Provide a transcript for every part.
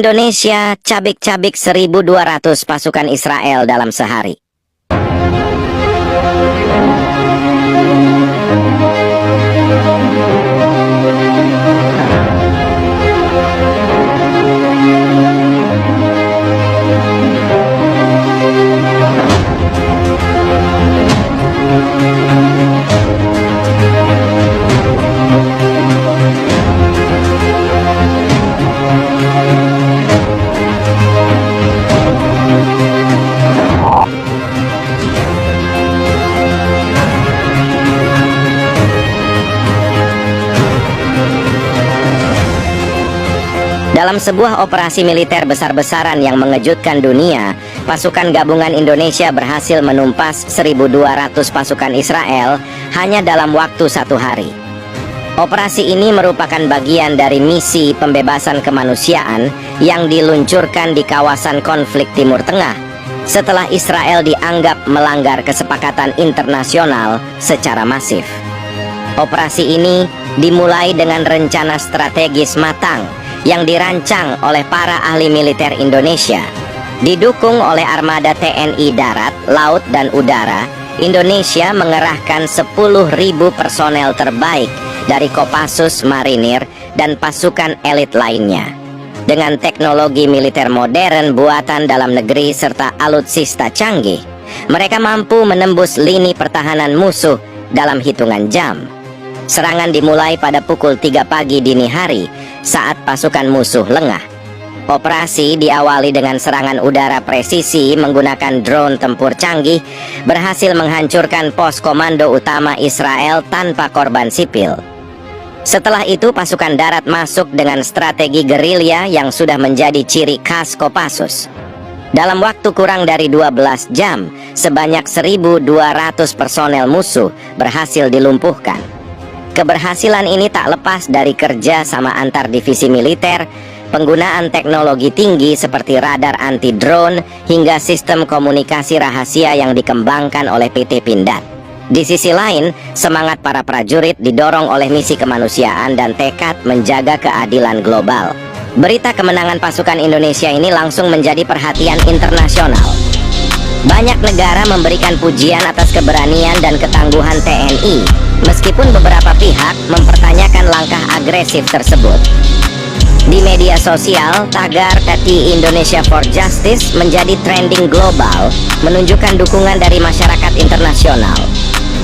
Indonesia cabik-cabik 1.200 pasukan Israel dalam sehari. Dalam sebuah operasi militer besar-besaran yang mengejutkan dunia, pasukan gabungan Indonesia berhasil menumpas 1.200 pasukan Israel hanya dalam waktu 1 hari. Operasi ini merupakan bagian dari misi pembebasan kemanusiaan yang diluncurkan di kawasan konflik Timur Tengah setelah Israel dianggap melanggar kesepakatan internasional secara masif. Operasi ini dimulai dengan rencana strategis matang yang dirancang oleh para ahli militer Indonesia. Didukung oleh armada TNI darat, laut, dan udara, Indonesia mengerahkan 10.000 personel terbaik dari Kopassus, Marinir, dan pasukan elit lainnya. Dengan teknologi militer modern buatan dalam negeri serta alutsista canggih, mereka mampu menembus lini pertahanan musuh dalam hitungan jam. Serangan dimulai pada pukul 3 pagi dini hari saat pasukan musuh lengah. Operasi diawali dengan serangan udara presisi menggunakan drone tempur canggih, berhasil menghancurkan pos komando utama Israel tanpa korban sipil. Setelah itu pasukan darat masuk dengan strategi gerilya yang sudah menjadi ciri khas Kopassus. Dalam waktu kurang dari 12 jam, sebanyak 1.200 personel musuh berhasil dilumpuhkan. Keberhasilan ini tak lepas dari kerja sama antar divisi militer, penggunaan teknologi tinggi seperti radar anti-drone, hingga sistem komunikasi rahasia yang dikembangkan oleh PT Pindad. Di sisi lain, semangat para prajurit didorong oleh misi kemanusiaan dan tekad menjaga keadilan global. Berita kemenangan pasukan Indonesia ini langsung menjadi perhatian internasional. Banyak negara memberikan pujian atas keberanian dan ketangguhan TNI, meskipun beberapa pihak mempertanyakan langkah agresif tersebut. Di media sosial, tagar TNI Indonesia for Justice menjadi trending global, menunjukkan dukungan dari masyarakat internasional.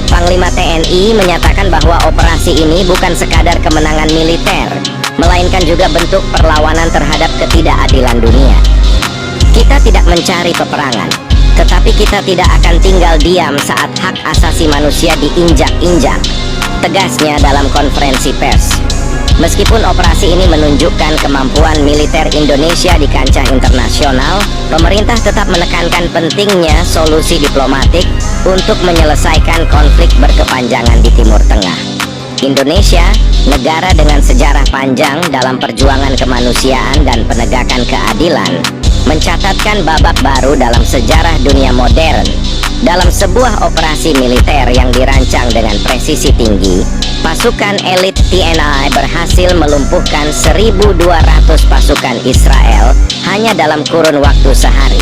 Panglima TNI menyatakan bahwa operasi ini bukan sekadar kemenangan militer, melainkan juga bentuk perlawanan terhadap ketidakadilan dunia. Kita tidak mencari peperangan, tetapi kita tidak akan tinggal diam saat hak asasi manusia diinjak-injak, tegasnya dalam konferensi pers. Meskipun operasi ini menunjukkan kemampuan militer Indonesia di kancah internasional, pemerintah tetap menekankan pentingnya solusi diplomatik untuk menyelesaikan konflik berkepanjangan di Timur Tengah. Indonesia, negara dengan sejarah panjang dalam perjuangan kemanusiaan dan penegakan keadilan, mencatatkan babak baru dalam sejarah dunia modern. Dalam sebuah operasi militer yang dirancang dengan presisi tinggi, pasukan elit TNI berhasil melumpuhkan 1.200 pasukan Israel hanya dalam kurun waktu sehari.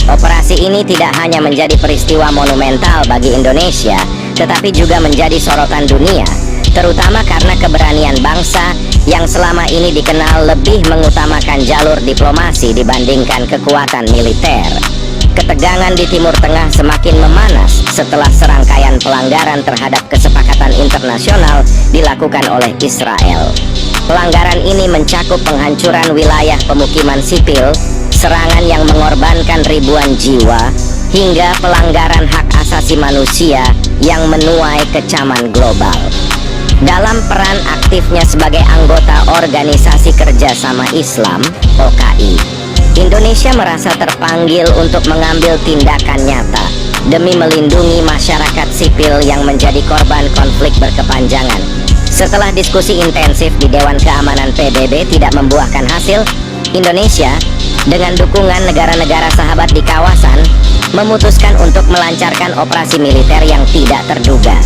Operasi ini tidak hanya menjadi peristiwa monumental bagi Indonesia, tetapi juga menjadi sorotan dunia, terutama karena keberanian bangsa yang selama ini dikenal lebih mengutamakan jalur diplomasi dibandingkan kekuatan militer. Ketegangan di Timur Tengah semakin memanas setelah serangkaian pelanggaran terhadap kesepakatan internasional dilakukan oleh Israel. Pelanggaran ini mencakup penghancuran wilayah pemukiman sipil, serangan yang mengorbankan ribuan jiwa, hingga pelanggaran hak asasi manusia yang menuai kecaman global. Dalam peran aktifnya sebagai anggota Organisasi Kerjasama Islam (OKI), Indonesia merasa terpanggil untuk mengambil tindakan nyata demi melindungi masyarakat sipil yang menjadi korban konflik berkepanjangan. Setelah diskusi intensif di Dewan Keamanan PBB tidak membuahkan hasil, Indonesia dengan dukungan negara-negara sahabat di kawasan memutuskan untuk melancarkan operasi militer yang tidak terduga.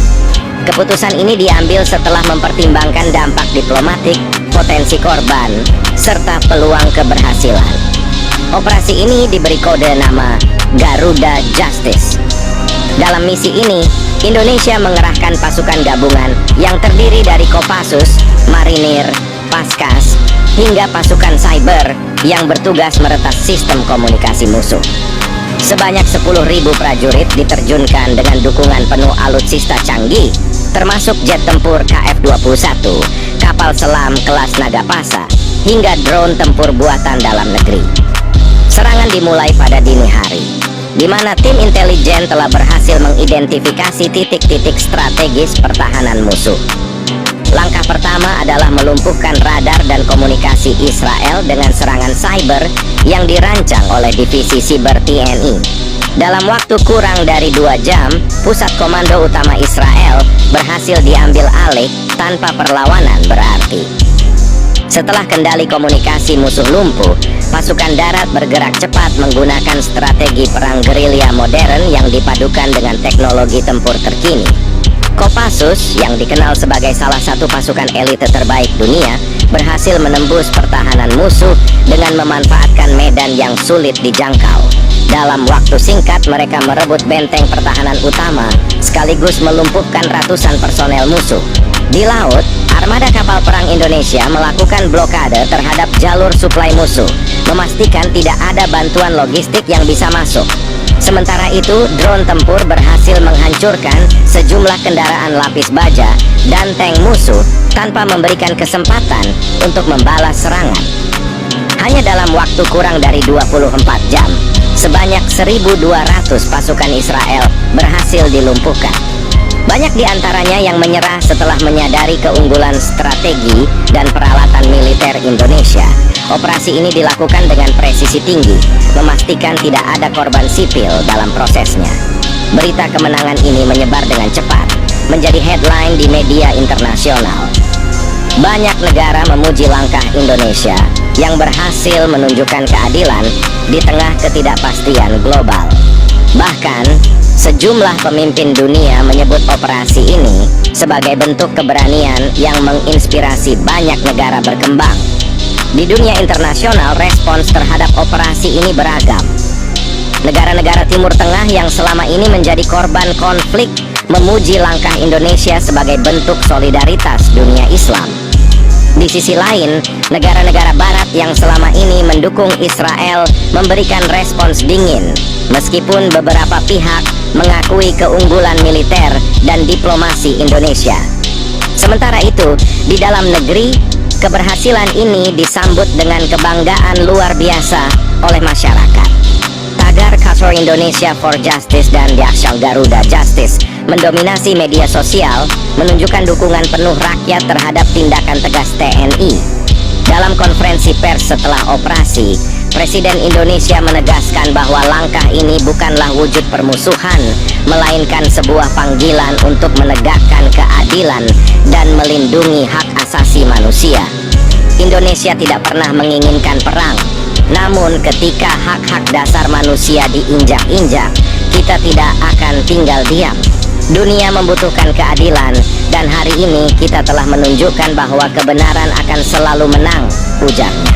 Keputusan ini diambil setelah mempertimbangkan dampak diplomatik, potensi korban, serta peluang keberhasilan. Operasi ini diberi kode nama Garuda Justice. Dalam misi ini, Indonesia mengerahkan pasukan gabungan yang terdiri dari Kopassus, Marinir, Paskas, hingga pasukan cyber yang bertugas meretas sistem komunikasi musuh. Sebanyak 10.000 prajurit diterjunkan dengan dukungan penuh alutsista canggih, termasuk jet tempur KF-21, kapal selam kelas Nagapasa, hingga drone tempur buatan dalam negeri. Serangan dimulai pada dini hari, di mana tim intelijen telah berhasil mengidentifikasi titik-titik strategis pertahanan musuh. Langkah pertama adalah melumpuhkan radar dan komunikasi Israel dengan serangan cyber yang dirancang oleh divisi siber TNI. Dalam waktu kurang dari 2 jam, pusat komando utama Israel berhasil diambil alih tanpa perlawanan berarti. Setelah kendali komunikasi musuh lumpuh, pasukan darat bergerak cepat menggunakan strategi perang gerilya modern yang dipadukan dengan teknologi tempur terkini. Kopassus, yang dikenal sebagai salah satu pasukan elite terbaik dunia, berhasil menembus pertahanan musuh dengan memanfaatkan medan yang sulit dijangkau. Dalam waktu singkat, mereka merebut benteng pertahanan utama, sekaligus melumpuhkan ratusan personel musuh. Di laut, armada kapal perang Indonesia melakukan blokade terhadap jalur suplai musuh, memastikan tidak ada bantuan logistik yang bisa masuk. Sementara itu, drone tempur berhasil menghancurkan sejumlah kendaraan lapis baja dan tank musuh tanpa memberikan kesempatan untuk membalas serangan. Hanya dalam waktu kurang dari 24 jam, sebanyak 1.200 pasukan Israel berhasil dilumpuhkan. Banyak di antaranya yang menyerah setelah menyadari keunggulan strategi dan peralatan militer Indonesia. Operasi ini dilakukan dengan presisi tinggi, memastikan tidak ada korban sipil dalam prosesnya. Berita kemenangan ini menyebar dengan cepat, menjadi headline di media internasional. Banyak negara memuji langkah Indonesia yang berhasil menunjukkan keadilan di tengah ketidakpastian global. Bahkan, sejumlah pemimpin dunia menyebut operasi ini sebagai bentuk keberanian yang menginspirasi banyak negara berkembang. Di dunia internasional, respons terhadap operasi ini beragam. Negara-negara Timur Tengah yang selama ini menjadi korban konflik memuji langkah Indonesia sebagai bentuk solidaritas dunia Islam. Di sisi lain, negara-negara Barat yang selama ini mendukung Israel memberikan respons dingin, meskipun beberapa pihak mengakui keunggulan militer dan diplomasi Indonesia. Sementara itu, di dalam negeri, keberhasilan ini disambut dengan kebanggaan luar biasa oleh masyarakat. Tagar Kasor Indonesia for Justice dan Action Garuda Justice mendominasi media sosial, menunjukkan dukungan penuh rakyat terhadap tindakan tegas TNI. Dalam konferensi pers setelah operasi, Presiden Indonesia menegaskan bahwa langkah ini bukanlah wujud permusuhan, melainkan sebuah panggilan untuk menegakkan keadilan dan melindungi hak asasi manusia. Indonesia tidak pernah menginginkan perang, namun ketika hak-hak dasar manusia diinjak-injak, kita tidak akan tinggal diam. Dunia membutuhkan keadilan, dan hari ini kita telah menunjukkan bahwa kebenaran akan selalu menang, ujarnya.